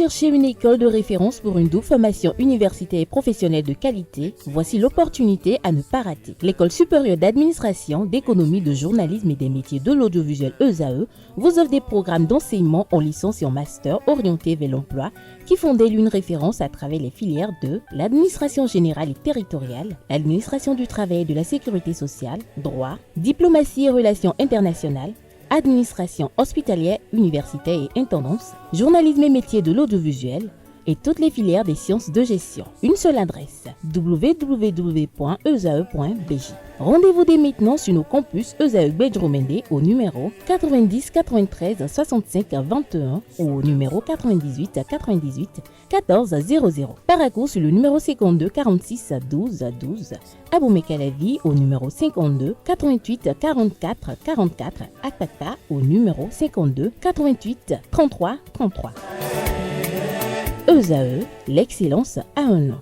cherchez une école de référence pour une double formation universitaire et professionnelle de qualité? Voici l'opportunité à ne pas rater. L'École supérieure d'administration, d'économie, de journalisme et des métiers de l'audiovisuel ESAE vous offre des programmes d'enseignement en licence et en master orientés vers l'emploi qui font d'elle une référence à travers les filières de l'administration générale et territoriale, l'administration du travail et de la sécurité sociale, droit, diplomatie et relations internationales, administration hospitalière, universitaire et intendance, journalisme et métiers de l'audiovisuel et toutes les filières des sciences de gestion. Une seule adresse, www.esae.bj. Rendez-vous dès maintenant sur nos campus ESAE Bedjromende au numéro 90 93 65 21 ou au numéro 98 98 14 00. Paracourt sur le numéro 52 46 12 12. Aboumé-Calavi au numéro 52 88 44 44. Akpaka au numéro 52 88 33 33. ESAE, l'excellence à un nom.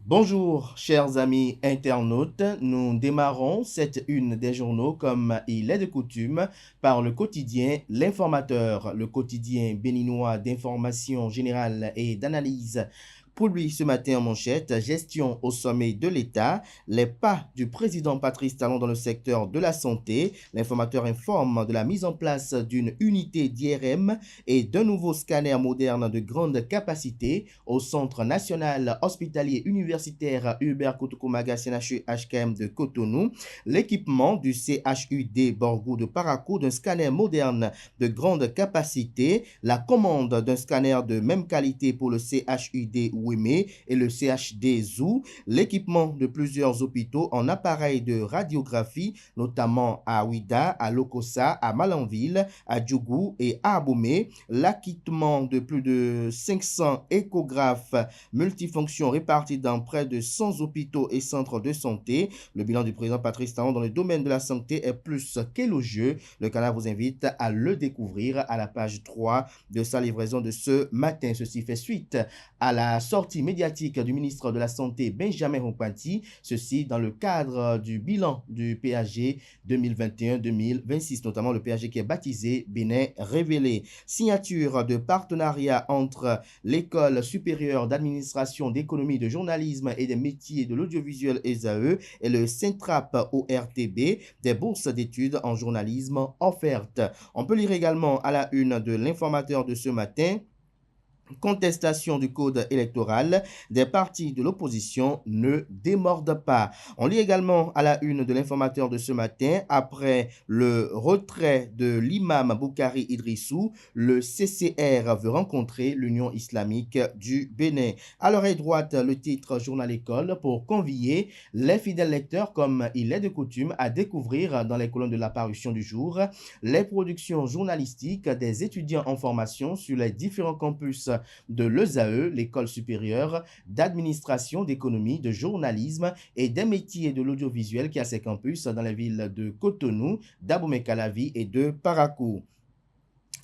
Bonjour chers amis internautes, nous démarrons cette une des journaux comme il est de coutume par le quotidien L'Informateur, le quotidien béninois d'information générale et d'analyse. Publie ce matin en manchette, gestion au sommet de l'État, les pas du président Patrice Talon dans le secteur de la santé. L'Informateur informe de la mise en place d'une unité d'IRM et d'un nouveau scanner moderne de grande capacité au Centre national hospitalier universitaire Hubert Koutoukou-Maga CNHU HKM de Cotonou. L'équipement du CHUD Borgou de Parakou d'un scanner moderne de grande capacité. La commande d'un scanner de même qualité pour le CHUD Ouémé et le CHD Zou, l'équipement de plusieurs hôpitaux en appareils de radiographie, notamment à Ouida, à Lokossa, à Malanville, à Djougou et à Aboumé, l'acquittement de plus de 500 échographes multifonctions répartis dans près de 100 hôpitaux et centres de santé. Le bilan du président Patrice Talon dans le domaine de la santé est plus qu'élogieux. Le canal vous invite à le découvrir à la page 3 de sa livraison de ce matin. Ceci fait suite à la sortie médiatique du ministre de la Santé Benjamin Rompanti, ceci dans le cadre du bilan du PAG 2021-2026, notamment le PAG qui est baptisé Bénin Révélé. Signature de partenariat entre l'École supérieure d'administration, d'économie, de journalisme et des métiers de l'audiovisuel ESAE et le Centrap ORTB, des bourses d'études en journalisme offertes. On peut lire également à la une de l'Informateur de ce matin: contestation du code électoral, des partis de l'opposition ne démordent pas. On lit également à la une de l'Informateur de ce matin, après le retrait de l'imam Boukari Idrissou, le CCR veut rencontrer l'Union islamique du Bénin. À l'oreille droite, le titre Journal École pour convier les fidèles lecteurs, comme il est de coutume, à découvrir dans les colonnes de la parution du jour les productions journalistiques des étudiants en formation sur les différents campus de l'ESAE, l'École supérieure d'administration, d'économie, de journalisme et des métiers de l'audiovisuel qui a ses campus dans les villes de Cotonou, d'Abomey-Calavi et de Parakou.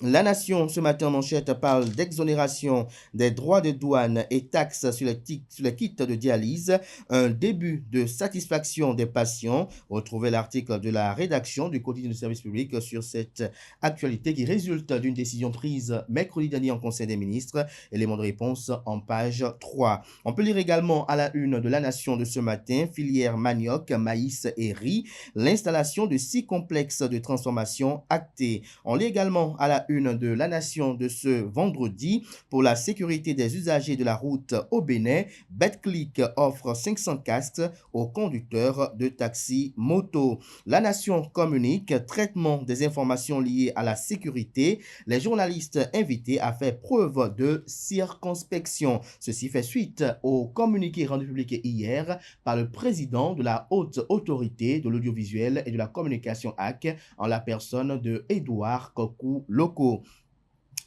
La Nation, ce matin en manchette, parle d'exonération des droits de douane et taxes sur les kits de dialyse, un début de satisfaction des patients. Retrouvez l'article de la rédaction du quotidien du service public sur cette actualité qui résulte d'une décision prise mercredi dernier en Conseil des ministres. Élément de réponse en page 3. On peut lire également à la une de La Nation de ce matin, filière manioc, maïs et riz, l'installation de 6 complexes de transformation actés. On lit également à la une de La Nation de ce vendredi, pour la sécurité des usagers de la route au Bénin, BetClick offre 500 casques aux conducteurs de taxi moto. La Nation communique, traitement des informations liées à la sécurité, les journalistes invités à faire preuve de circonspection. Ceci fait suite au communiqué rendu public hier par le président de la Haute Autorité de l'Audiovisuel et de la Communication HAC, en la personne de Édouard Kokou Loko.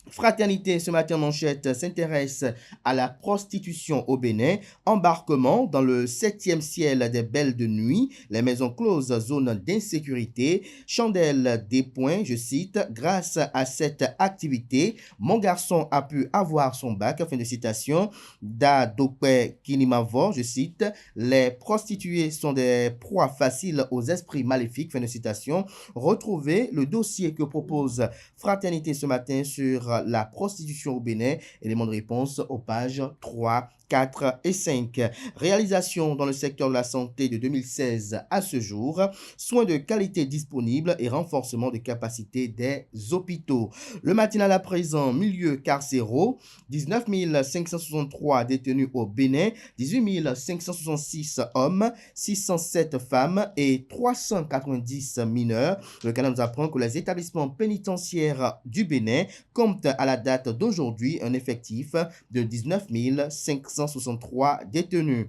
Fraternité, ce matin manchette, s'intéresse à la prostitution au Bénin. Embarquement dans le 7e ciel des belles de nuit, les maisons closes, zone d'insécurité. Chandelle des points, je cite, grâce à cette activité, mon garçon a pu avoir son bac, fin de citation. Da Dokwe Kinimavo, je cite, les prostituées sont des proies faciles aux esprits maléfiques, fin de citation. Retrouvez le dossier que propose Fraternité ce matin sur la prostitution au Bénin. Élément de réponse aux pages 3, 4 et 5. Réalisation dans le secteur de la santé de 2016 à ce jour. Soins de qualité disponibles et renforcement des capacités des hôpitaux. Le matinal à présent, milieu carcéraux. 19 563 détenus au Bénin. 18 566 hommes, 607 femmes et 390 mineurs. Le Canada nous apprend que les établissements pénitentiaires du Bénin compte à la date d'aujourd'hui un effectif de 19 563 détenus.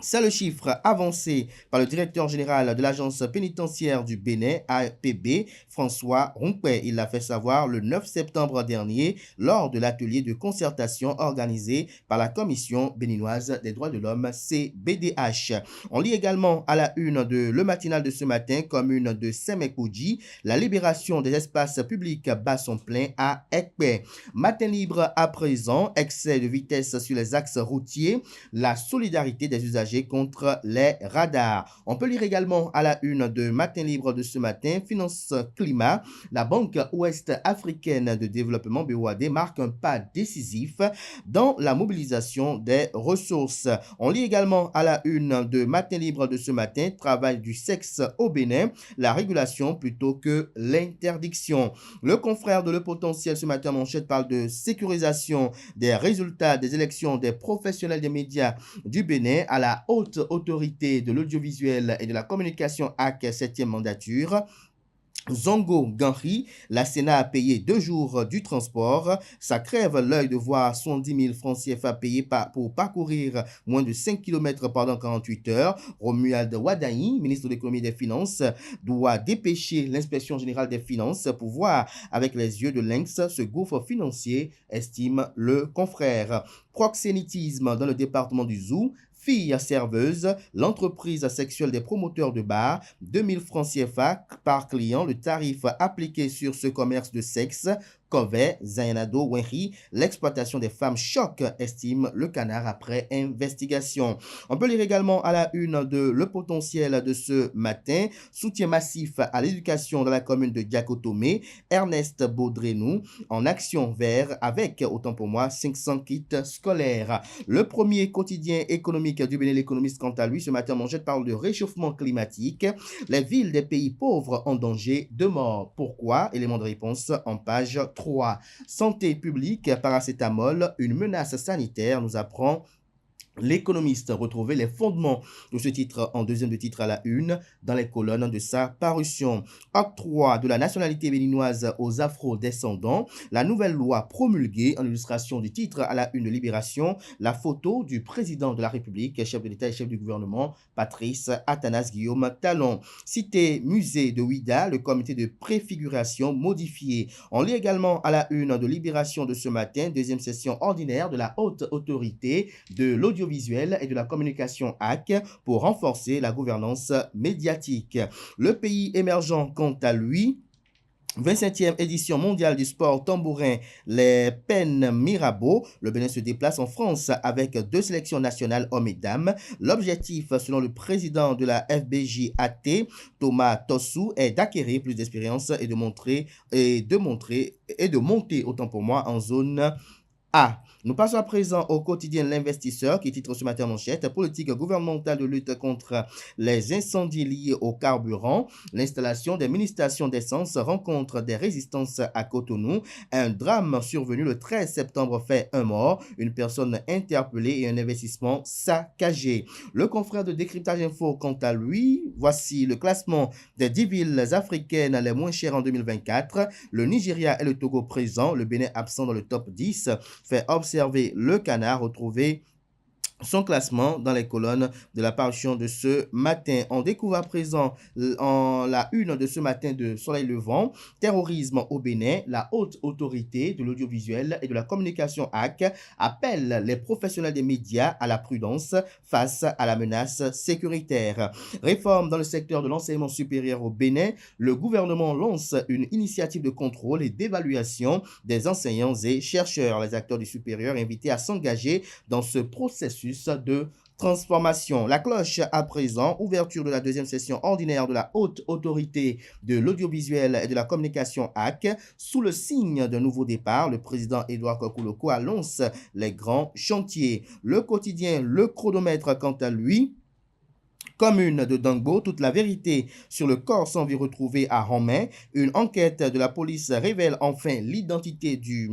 C'est le chiffre avancé par le directeur général de l'agence pénitentiaire du Bénin, APB, François Rompé. Il l'a fait savoir le 9 septembre dernier lors de l'atelier de concertation organisé par la Commission béninoise des droits de l'homme, CBDH. On lit également à la une de Le Matinal de ce matin, commune de Semekoudji, la libération des espaces publics bat son plein à Ekpe. Matin libre à présent, excès de vitesse sur les axes routiers, la solidarité des usagers contre les radars. On peut lire également à la une de Matin Libre de ce matin, Finance Climat, la Banque Ouest Africaine de Développement BOAD marque un pas décisif dans la mobilisation des ressources. On lit également à la une de Matin Libre de ce matin, travail du sexe au Bénin, la régulation plutôt que l'interdiction. Le confrère de Le Potentiel ce matin manchette parle de sécurisation des résultats des élections des professionnels des médias du Bénin à la haute autorité de l'audiovisuel et de la communication AC 7e mandature. Zongo Ganri, la Sénat a payé 2 jours du transport. Ça crève l'œil de voir 70 000 francs CFA payés pour parcourir moins de 5 km pendant 48 heures. Romuald Wadaï, ministre de l'économie et des finances, doit dépêcher l'inspection générale des finances pour voir avec les yeux de lynx ce gouffre financier, estime le confrère. Proxénétisme dans le département du Zou. Fille serveuse, l'entreprise sexuelle des promoteurs de bars, 2000 francs CFA par client, le tarif appliqué sur ce commerce de sexe. Kové, Zayanado, Wenri, l'exploitation des femmes choque, estime le Canard après investigation. On peut lire également à la une de Le Potentiel de ce matin, soutien massif à l'éducation dans la commune de Diakotomé, Ernest Baudrenou en action vert avec, autant pour moi, 500 kits scolaires. Le premier quotidien économique du Bénin, l'économiste quant à lui, ce matin manchette parle de réchauffement climatique. Les villes des pays pauvres en danger de mort. Pourquoi? Élément de réponse en page 3. Santé publique, paracétamol, une menace sanitaire, nous apprend l'économiste. Retrouvez les fondements de ce titre en deuxième de titre à la une dans les colonnes de sa parution. Octroi de la nationalité béninoise aux afro-descendants. La nouvelle loi promulguée en illustration du titre à la une de Libération. La photo du président de la République, chef de l'État et chef du gouvernement, Patrice Athanas Guillaume Talon. Cité musée de Ouida, le comité de préfiguration modifié. On lit également à la une de Libération de ce matin, deuxième session ordinaire de la haute autorité de l'audiovisuel et de la communication AC pour renforcer la gouvernance médiatique. Le pays émergent, quant à lui, 27e édition mondiale du sport tambourin, les Pennes Mirabeau. Le Bénin se déplace en France avec 2 sélections nationales hommes et dames. L'objectif, selon le président de la FBJ-AT, Thomas Tossou, est d'acquérir plus d'expérience et de monter, autant pour moi, en zone A. Nous passons à présent au quotidien L'Investisseur qui titre ce matin manchette politique gouvernementale de lutte contre les incendies liés au carburant. L'installation des mini-stations d'essence rencontre des résistances à Cotonou. Un drame survenu le 13 septembre fait 1 mort, une personne interpellée et un investissement saccagé. Le confrère de Décryptage Info, quant à lui, voici le classement des 10 villes africaines les moins chères en 2024. Le Nigeria et le Togo présents, le Bénin absent dans le top 10. Fait observer le Canard, retrouvé son classement dans les colonnes de la parution de ce matin. On découvre à présent en la une de ce matin de Soleil Levant, terrorisme au Bénin, la haute autorité de l'audiovisuel et de la communication AC appelle les professionnels des médias à la prudence face à la menace sécuritaire. Réforme dans le secteur de l'enseignement supérieur au Bénin, le gouvernement lance une initiative de contrôle et d'évaluation des enseignants et chercheurs. Les acteurs du supérieur invités à s'engager dans ce processus de transformation. La cloche à présent, ouverture de la deuxième session ordinaire de la haute autorité de l'audiovisuel et de la communication AC. Sous le signe d'un nouveau départ, le président Edouard Kokouloko annonce les grands chantiers. Le quotidien Le Chronomètre, quant à lui, commune de Dangbo, toute la vérité sur le corps sans vie retrouvé à Romay. Une enquête de la police révèle enfin l'identité du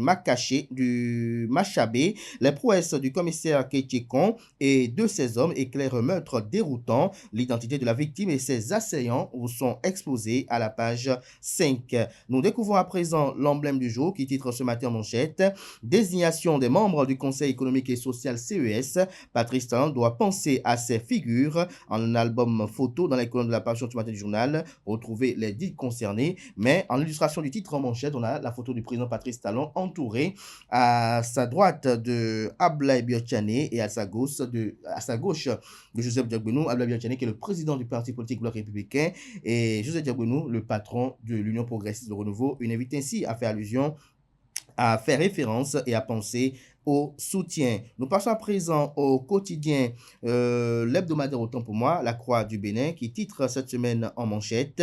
Machabé. Les prouesses du commissaire Kétiekon et de ses hommes éclairent un meurtre déroutant. L'identité de la victime et ses assaillants vous sont exposés à la page 5. Nous découvrons à présent l'emblème du jour qui titre ce matin en manchette. Désignation des membres du Conseil économique et social CES. Patrice Talon doit penser à ces figures en album photo dans les colonnes de la page du matin du journal, retrouver les dits concernés, mais en illustration du titre en manchette, on a la photo du président Patrice Talon entouré à sa droite de Ablaye Biotchane et à sa gauche de Joseph Diagbounou. Ablaye Biotchane qui est le président du parti politique Bloc républicain et Joseph Diagbounou, le patron de l'Union progressiste de renouveau. Une invite ainsi à faire allusion, à faire référence et à penser au soutien. Nous passons à présent au quotidien l'hebdomadaire Autant pour moi, La Croix du Bénin, qui titre cette semaine en manchette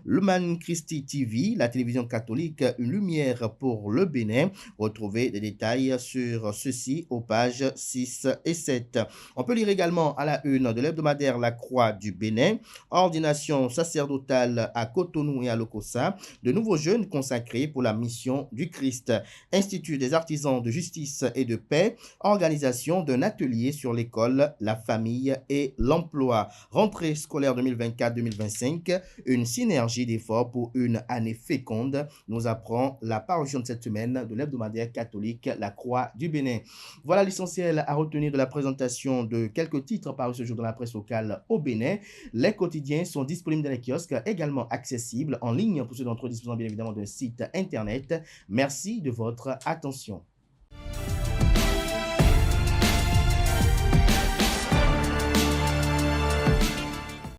Lumen Christi TV, la télévision catholique, une lumière pour le Bénin. Retrouvez des détails sur ceci aux pages 6 et 7. On peut lire également à la une de l'hebdomadaire La Croix du Bénin, ordination sacerdotale à Cotonou et à Lokossa, de nouveaux jeunes consacrés pour la mission du Christ. Institut des artisans de justice et de paix, organisation d'un atelier sur l'école, la famille et l'emploi. Rentrée scolaire 2024-2025, une synergie d'efforts pour une année féconde, nous apprend la parution de cette semaine de l'hebdomadaire catholique La Croix du Bénin. Voilà l'essentiel à retenir de la présentation de quelques titres parus ce jour dans la presse locale au Bénin. Les quotidiens sont disponibles dans les kiosques, également accessibles en ligne pour ceux d'entre eux disposant bien évidemment d'un site internet. Merci de votre attention.